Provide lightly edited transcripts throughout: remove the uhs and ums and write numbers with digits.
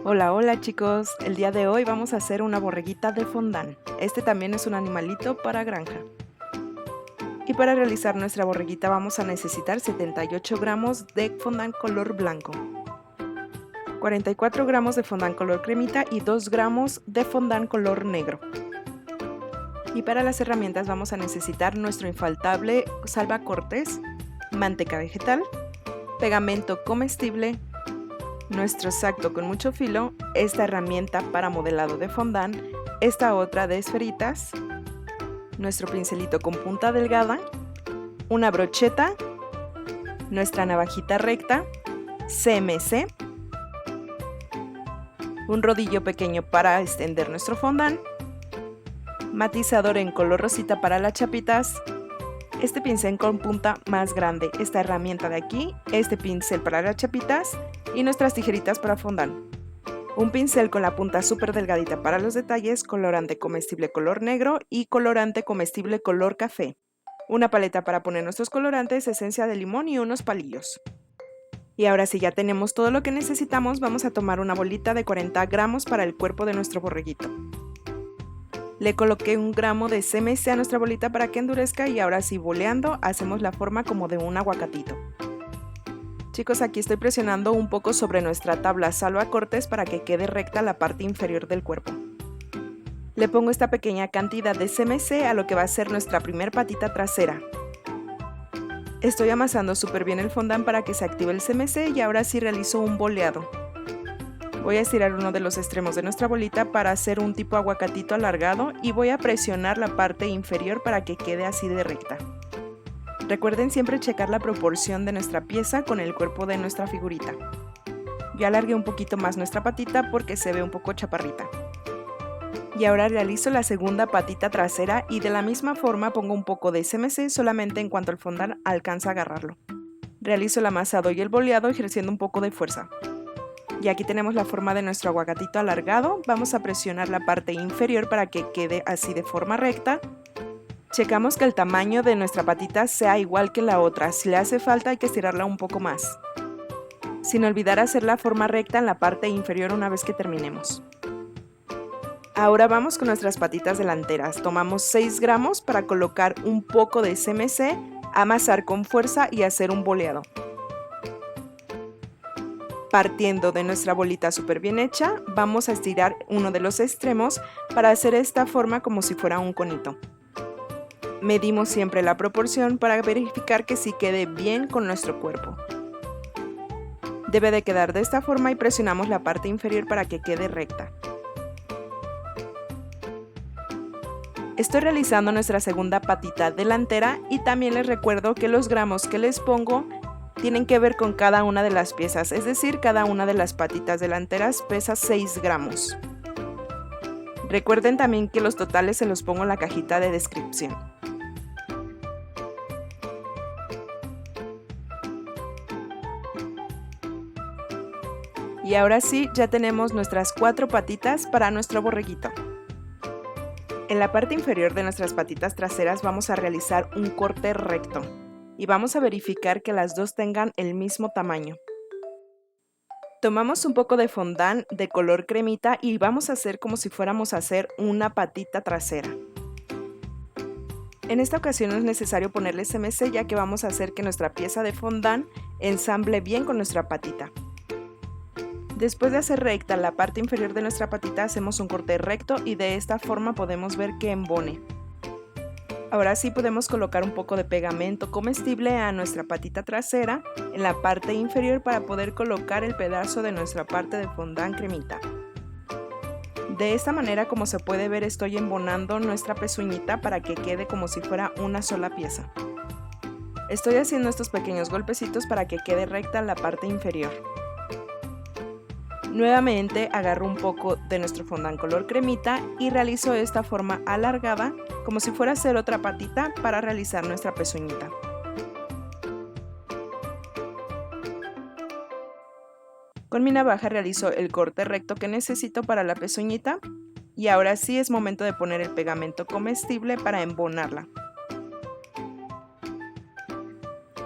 Hola, hola chicos, el día de hoy vamos a hacer una borreguita de fondant. Este también es un animalito para granja. Y para realizar nuestra borreguita vamos a necesitar 78 gramos de fondant color blanco, 44 gramos de fondant color cremita y 2 gramos de fondant color negro. Y para las herramientas vamos a necesitar nuestro infaltable salvacortes, manteca vegetal, pegamento comestible, nuestro exacto con mucho filo, esta herramienta para modelado de fondant, esta otra de esferitas, nuestro pincelito con punta delgada, una brocheta, nuestra navajita recta, CMC, un rodillo pequeño para extender nuestro fondant, matizador en color rosita para las chapitas, este pincel con punta más grande, esta herramienta de aquí, este pincel para las chapitas y nuestras tijeritas para fondant. Un pincel con la punta súper delgadita para los detalles, colorante comestible color negro y colorante comestible color café. Una paleta para poner nuestros colorantes, esencia de limón y unos palillos. Y ahora sí ya tenemos todo lo que necesitamos, vamos a tomar una bolita de 40 gramos para el cuerpo de nuestro borreguito. Le coloqué 1 gramo de CMC a nuestra bolita para que endurezca y ahora sí boleando hacemos la forma como de un aguacatito. Chicos, aquí estoy presionando un poco sobre nuestra tabla salvacortes para que quede recta la parte inferior del cuerpo. Le pongo esta pequeña cantidad de CMC a lo que va a ser nuestra primer patita trasera. Estoy amasando súper bien el fondant para que se active el CMC y ahora sí realizo un boleado. Voy a estirar uno de los extremos de nuestra bolita para hacer un tipo aguacatito alargado y voy a presionar la parte inferior para que quede así de recta. Recuerden siempre checar la proporción de nuestra pieza con el cuerpo de nuestra figurita. Yo alargué un poquito más nuestra patita porque se ve un poco chaparrita. Y ahora realizo la segunda patita trasera y de la misma forma pongo un poco de CMC solamente en cuanto el fondant alcanza a agarrarlo. Realizo el amasado y el boleado ejerciendo un poco de fuerza. Y aquí tenemos la forma de nuestro aguacatito alargado. Vamos a presionar la parte inferior para que quede así de forma recta. Checamos que el tamaño de nuestra patita sea igual que la otra, si le hace falta hay que estirarla un poco más. Sin olvidar hacer la forma recta en la parte inferior una vez que terminemos. Ahora vamos con nuestras patitas delanteras, tomamos 6 gramos para colocar un poco de CMC, amasar con fuerza y hacer un boleado. Partiendo de nuestra bolita súper bien hecha, vamos a estirar uno de los extremos para hacer esta forma como si fuera un conito. Medimos siempre la proporción para verificar que sí quede bien con nuestro cuerpo. Debe de quedar de esta forma y presionamos la parte inferior para que quede recta. Estoy realizando nuestra segunda patita delantera y también les recuerdo que los gramos que les pongo tienen que ver con cada una de las piezas, es decir, cada una de las patitas delanteras pesa 6 gramos. Recuerden también que los totales se los pongo en la cajita de descripción. Y ahora sí, ya tenemos nuestras 4 patitas para nuestro borreguito. En la parte inferior de nuestras patitas traseras vamos a realizar un corte recto y vamos a verificar que las dos tengan el mismo tamaño. Tomamos un poco de fondant de color cremita y vamos a hacer como si fuéramos a hacer una patita trasera. En esta ocasión no es necesario ponerle CMC ya que vamos a hacer que nuestra pieza de fondant ensamble bien con nuestra patita. Después de hacer recta la parte inferior de nuestra patita hacemos un corte recto y de esta forma podemos ver que embone. Ahora sí podemos colocar un poco de pegamento comestible a nuestra patita trasera en la parte inferior para poder colocar el pedazo de nuestra parte de fondant cremita. De esta manera, como se puede ver, estoy embonando nuestra pezuñita para que quede como si fuera una sola pieza. Estoy haciendo estos pequeños golpecitos para que quede recta la parte inferior. Nuevamente agarro un poco de nuestro fondant color cremita y realizo esta forma alargada como si fuera a hacer otra patita para realizar nuestra pezuñita. Con mi navaja realizo el corte recto que necesito para la pezuñita y ahora sí es momento de poner el pegamento comestible para embonarla.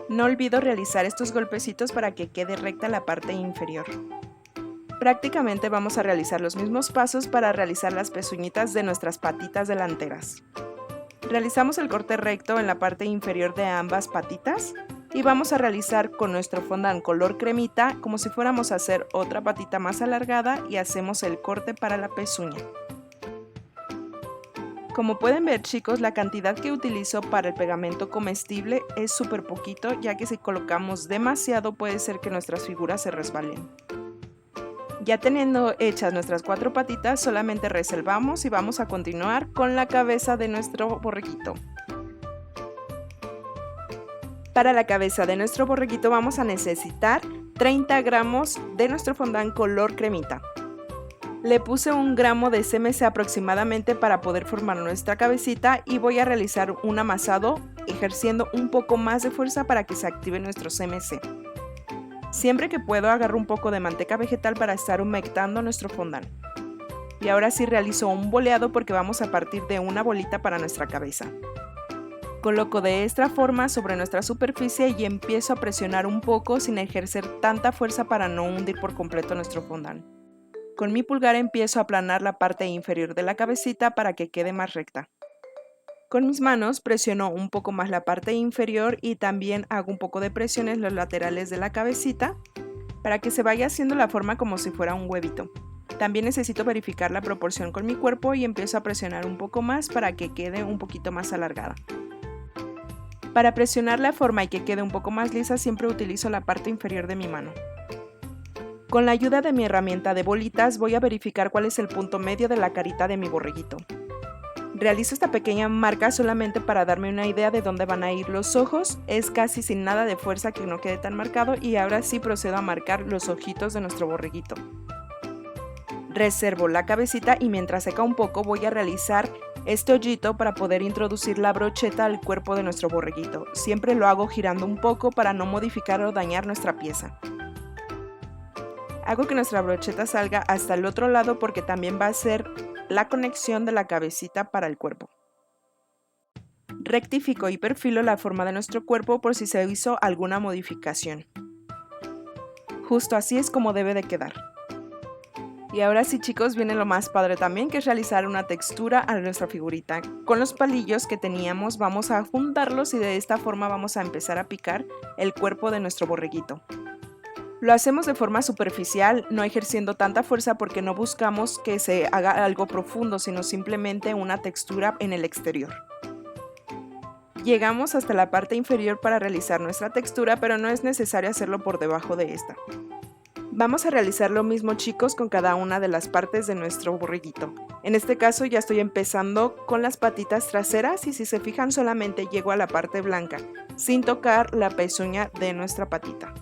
No olvido realizar estos golpecitos para que quede recta la parte inferior. Prácticamente vamos a realizar los mismos pasos para realizar las pezuñitas de nuestras patitas delanteras. Realizamos el corte recto en la parte inferior de ambas patitas y vamos a realizar con nuestro fondant color cremita como si fuéramos a hacer otra patita más alargada y hacemos el corte para la pezuña. Como pueden ver, chicos, la cantidad que utilizo para el pegamento comestible es súper poquito, ya que si colocamos demasiado puede ser que nuestras figuras se resbalen. Ya teniendo hechas nuestras 4 patitas, solamente reservamos y vamos a continuar con la cabeza de nuestro borreguito. Para la cabeza de nuestro borreguito vamos a necesitar 30 gramos de nuestro fondant color cremita. Le puse 1 gramo de CMC aproximadamente para poder formar nuestra cabecita y voy a realizar un amasado ejerciendo un poco más de fuerza para que se active nuestro CMC. Siempre que puedo agarro un poco de manteca vegetal para estar humectando nuestro fondant. Y ahora sí realizo un boleado porque vamos a partir de una bolita para nuestra cabeza. Coloco de esta forma sobre nuestra superficie y empiezo a presionar un poco sin ejercer tanta fuerza para no hundir por completo nuestro fondant. Con mi pulgar empiezo a aplanar la parte inferior de la cabecita para que quede más recta. Con mis manos presiono un poco más la parte inferior y también hago un poco de presión en los laterales de la cabecita para que se vaya haciendo la forma como si fuera un huevito. También necesito verificar la proporción con mi cuerpo y empiezo a presionar un poco más para que quede un poquito más alargada. Para presionar la forma y que quede un poco más lisa siempre utilizo la parte inferior de mi mano. Con la ayuda de mi herramienta de bolitas voy a verificar cuál es el punto medio de la carita de mi borreguito. Realizo esta pequeña marca solamente para darme una idea de dónde van a ir los ojos, es casi sin nada de fuerza que no quede tan marcado y ahora sí procedo a marcar los ojitos de nuestro borreguito. Reservo la cabecita y mientras seca un poco voy a realizar este hoyito para poder introducir la brocheta al cuerpo de nuestro borreguito. Siempre lo hago girando un poco para no modificar o dañar nuestra pieza. Hago que nuestra brocheta salga hasta el otro lado porque también va a ser la conexión de la cabecita para el cuerpo. Rectifico y perfilo la forma de nuestro cuerpo por si se hizo alguna modificación. Justo así es como debe de quedar. Y ahora sí, chicos, viene lo más padre también, que es realizar una textura a nuestra figurita. Con los palillos que teníamos vamos a juntarlos y de esta forma vamos a empezar a picar el cuerpo de nuestro borreguito. Lo hacemos de forma superficial, no ejerciendo tanta fuerza porque no buscamos que se haga algo profundo, sino simplemente una textura en el exterior. Llegamos hasta la parte inferior para realizar nuestra textura, pero no es necesario hacerlo por debajo de esta. Vamos a realizar lo mismo, chicos, con cada una de las partes de nuestro borreguito. En este caso ya estoy empezando con las patitas traseras y si se fijan solamente llego a la parte blanca, sin tocar la pezuña de nuestra patita.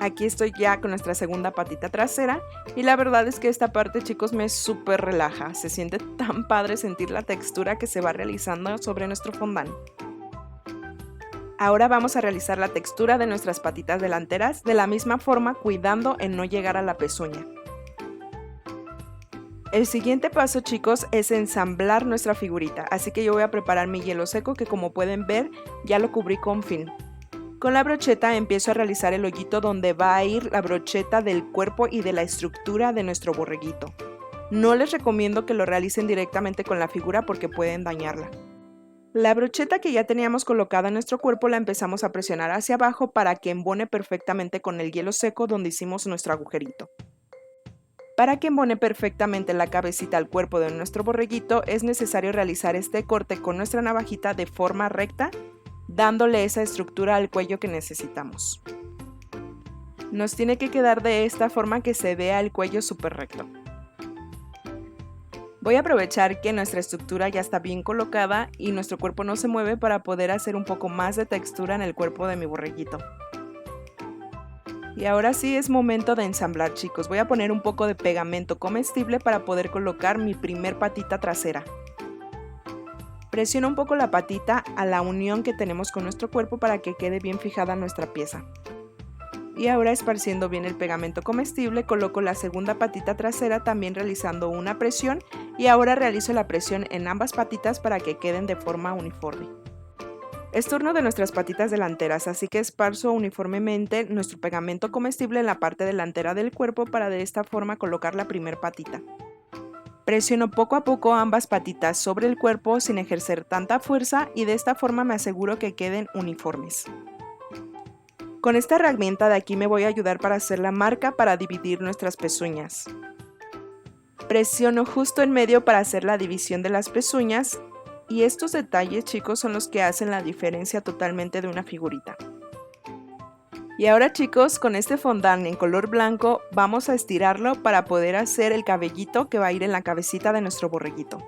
Aquí estoy ya con nuestra segunda patita trasera y la verdad es que esta parte, chicos, me súper relaja. Se siente tan padre sentir la textura que se va realizando sobre nuestro fondant. Ahora vamos a realizar la textura de nuestras patitas delanteras de la misma forma, cuidando en no llegar a la pezuña. El siguiente paso, chicos, es ensamblar nuestra figurita, así que yo voy a preparar mi hielo seco que, como pueden ver, ya lo cubrí con film. Con la brocheta empiezo a realizar el hoyito donde va a ir la brocheta del cuerpo y de la estructura de nuestro borreguito. No les recomiendo que lo realicen directamente con la figura porque pueden dañarla. La brocheta que ya teníamos colocada en nuestro cuerpo la empezamos a presionar hacia abajo para que embone perfectamente con el hielo seco donde hicimos nuestro agujerito. Para que embone perfectamente la cabecita al cuerpo de nuestro borreguito es necesario realizar este corte con nuestra navajita de forma recta, dándole esa estructura al cuello que necesitamos. Nos tiene que quedar de esta forma que se vea el cuello súper recto. Voy a aprovechar que nuestra estructura ya está bien colocada y nuestro cuerpo no se mueve para poder hacer un poco más de textura en el cuerpo de mi borreguito. Y ahora sí es momento de ensamblar, chicos. Voy a poner un poco de pegamento comestible para poder colocar mi primer patita trasera. Presiono un poco la patita a la unión que tenemos con nuestro cuerpo para que quede bien fijada nuestra pieza. Y ahora, esparciendo bien el pegamento comestible, coloco la segunda patita trasera también realizando una presión y ahora realizo la presión en ambas patitas para que queden de forma uniforme. Es turno de nuestras patitas delanteras, así que esparzo uniformemente nuestro pegamento comestible en la parte delantera del cuerpo para de esta forma colocar la primer patita. Presiono poco a poco ambas patitas sobre el cuerpo sin ejercer tanta fuerza y de esta forma me aseguro que queden uniformes. Con esta herramienta de aquí me voy a ayudar para hacer la marca para dividir nuestras pezuñas. Presiono justo en medio para hacer la división de las pezuñas y estos detalles, chicos, son los que hacen la diferencia totalmente de una figurita. Y ahora, chicos, con este fondant en color blanco vamos a estirarlo para poder hacer el cabellito que va a ir en la cabecita de nuestro borreguito.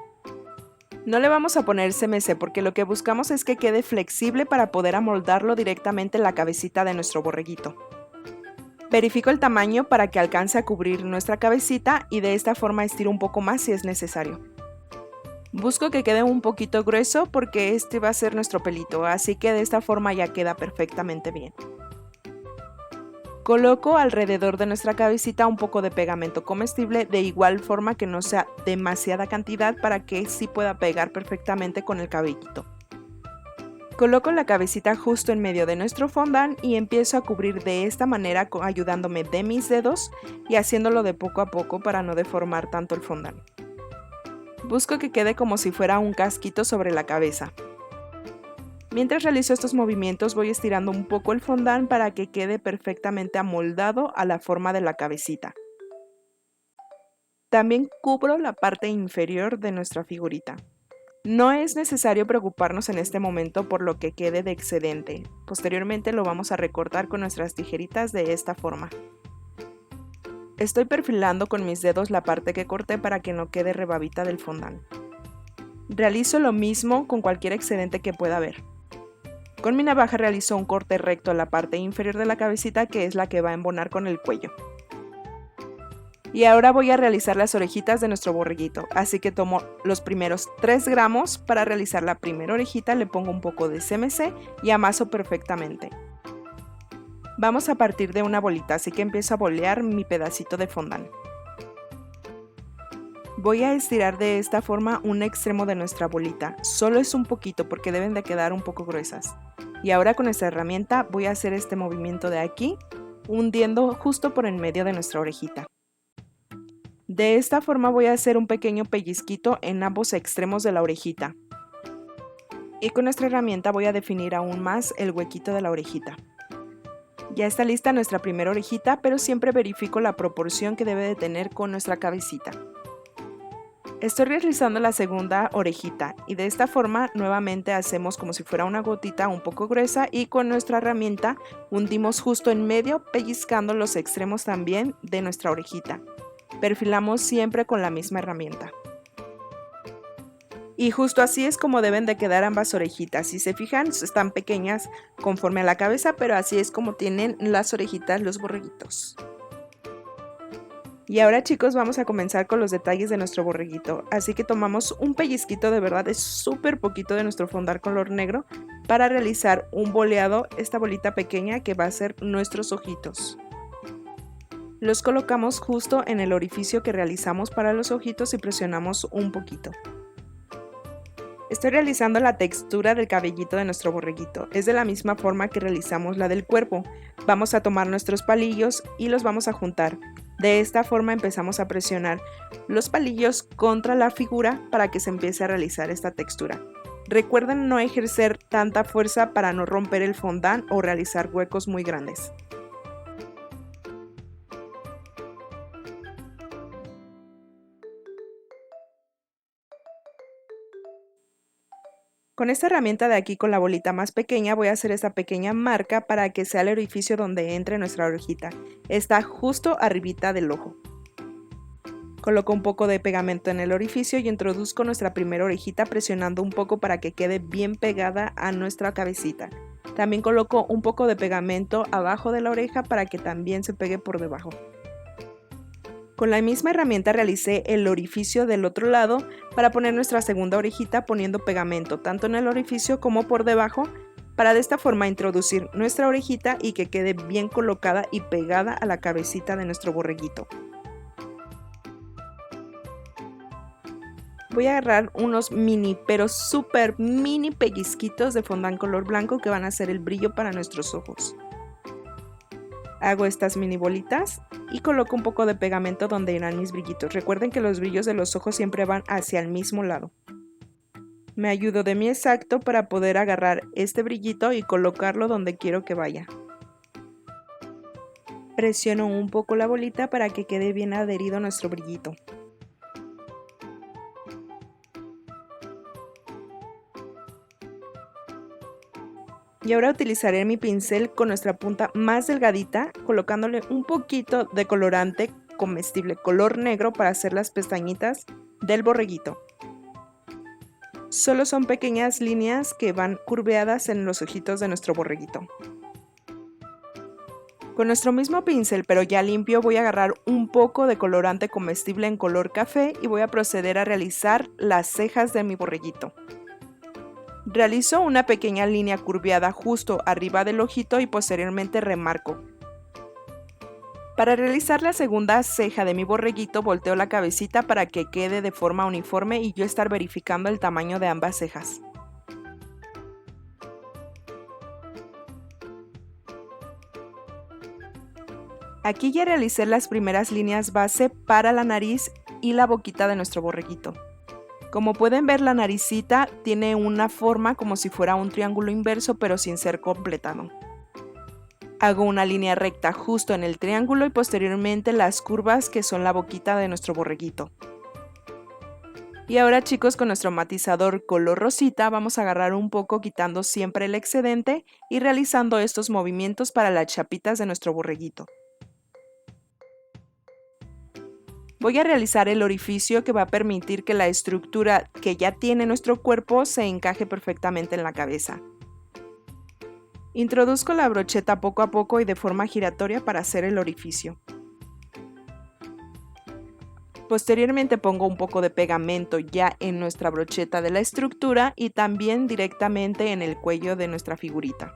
No le vamos a poner CMC porque lo que buscamos es que quede flexible para poder amoldarlo directamente en la cabecita de nuestro borreguito. Verifico el tamaño para que alcance a cubrir nuestra cabecita y de esta forma estiro un poco más si es necesario. Busco que quede un poquito grueso porque este va a ser nuestro pelito, así que de esta forma ya queda perfectamente bien. Coloco alrededor de nuestra cabecita un poco de pegamento comestible, de igual forma que no sea demasiada cantidad para que sí pueda pegar perfectamente con el cabellito. Coloco la cabecita justo en medio de nuestro fondant y empiezo a cubrir de esta manera ayudándome de mis dedos y haciéndolo de poco a poco para no deformar tanto el fondant. Busco que quede como si fuera un casquito sobre la cabeza. Mientras realizo estos movimientos voy estirando un poco el fondant para que quede perfectamente amoldado a la forma de la cabecita. También cubro la parte inferior de nuestra figurita. No es necesario preocuparnos en este momento por lo que quede de excedente. Posteriormente lo vamos a recortar con nuestras tijeritas de esta forma. Estoy perfilando con mis dedos la parte que corté para que no quede rebabita del fondant. Realizo lo mismo con cualquier excedente que pueda haber. Con mi navaja realizo un corte recto a la parte inferior de la cabecita que es la que va a embonar con el cuello. Y ahora voy a realizar las orejitas de nuestro borreguito, así que tomo los primeros 3 gramos para realizar la primera orejita, le pongo un poco de CMC y amaso perfectamente. Vamos a partir de una bolita, así que empiezo a bolear mi pedacito de fondant. Voy a estirar de esta forma un extremo de nuestra bolita, solo es un poquito porque deben de quedar un poco gruesas. Y ahora con esta herramienta voy a hacer este movimiento de aquí, hundiendo justo por en medio de nuestra orejita. De esta forma voy a hacer un pequeño pellizquito en ambos extremos de la orejita. Y con nuestra herramienta voy a definir aún más el huequito de la orejita. Ya está lista nuestra primera orejita, pero siempre verifico la proporción que debe de tener con nuestra cabecita. Estoy realizando la segunda orejita y de esta forma nuevamente hacemos como si fuera una gotita un poco gruesa y con nuestra herramienta hundimos justo en medio, pellizcando los extremos también de nuestra orejita. Perfilamos siempre con la misma herramienta. Y justo así es como deben de quedar ambas orejitas. Si se fijan, están pequeñas conforme a la cabeza, pero así es como tienen las orejitas los borreguitos. Y ahora, chicos, vamos a comenzar con los detalles de nuestro borreguito. Así que tomamos un pellizquito, de verdad es súper poquito, de nuestro fondant color negro para realizar un boleado, esta bolita pequeña que va a ser nuestros ojitos. Los colocamos justo en el orificio que realizamos para los ojitos y presionamos un poquito. Estoy realizando la textura del cabellito de nuestro borreguito. Es de la misma forma que realizamos la del cuerpo. Vamos a tomar nuestros palillos y los vamos a juntar. De esta forma empezamos a presionar los palillos contra la figura para que se empiece a realizar esta textura. Recuerden no ejercer tanta fuerza para no romper el fondant o realizar huecos muy grandes. Con esta herramienta de aquí, con la bolita más pequeña, voy a hacer esta pequeña marca para que sea el orificio donde entre nuestra orejita. Está justo arribita del ojo. Coloco un poco de pegamento en el orificio y introduzco nuestra primera orejita presionando un poco para que quede bien pegada a nuestra cabecita. También coloco un poco de pegamento abajo de la oreja para que también se pegue por debajo. Con la misma herramienta realicé el orificio del otro lado para poner nuestra segunda orejita poniendo pegamento tanto en el orificio como por debajo para de esta forma introducir nuestra orejita y que quede bien colocada y pegada a la cabecita de nuestro borreguito. Voy a agarrar unos mini, pero súper mini pellizquitos de fondant color blanco que van a hacer el brillo para nuestros ojos. Hago estas mini bolitas y coloco un poco de pegamento donde irán mis brillitos. Recuerden que los brillos de los ojos siempre van hacia el mismo lado. Me ayudo de mi Exacto para poder agarrar este brillito y colocarlo donde quiero que vaya. Presiono un poco la bolita para que quede bien adherido nuestro brillito. Y ahora utilizaré mi pincel con nuestra punta más delgadita, colocándole un poquito de colorante comestible color negro para hacer las pestañitas del borreguito. Solo son pequeñas líneas que van curveadas en los ojitos de nuestro borreguito. Con nuestro mismo pincel, pero ya limpio, voy a agarrar un poco de colorante comestible en color café y voy a proceder a realizar las cejas de mi borreguito. Realizo una pequeña línea curveada justo arriba del ojito y posteriormente remarco. Para realizar la segunda ceja de mi borreguito, volteo la cabecita para que quede de forma uniforme y yo estar verificando el tamaño de ambas cejas. Aquí ya realicé las primeras líneas base para la nariz y la boquita de nuestro borreguito. Como pueden ver, la naricita tiene una forma como si fuera un triángulo inverso, pero sin ser completado. Hago una línea recta justo en el triángulo y posteriormente las curvas que son la boquita de nuestro borreguito. Y ahora, chicos, con nuestro matizador color rosita vamos a agarrar un poco quitando siempre el excedente y realizando estos movimientos para las chapitas de nuestro borreguito. Voy a realizar el orificio que va a permitir que la estructura que ya tiene nuestro cuerpo se encaje perfectamente en la cabeza. Introduzco la brocheta poco a poco y de forma giratoria para hacer el orificio. Posteriormente pongo un poco de pegamento ya en nuestra brocheta de la estructura y también directamente en el cuello de nuestra figurita.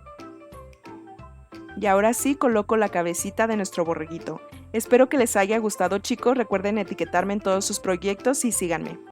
Y ahora sí coloco la cabecita de nuestro borreguito. Espero que les haya gustado, chicos. Recuerden etiquetarme en todos sus proyectos y síganme.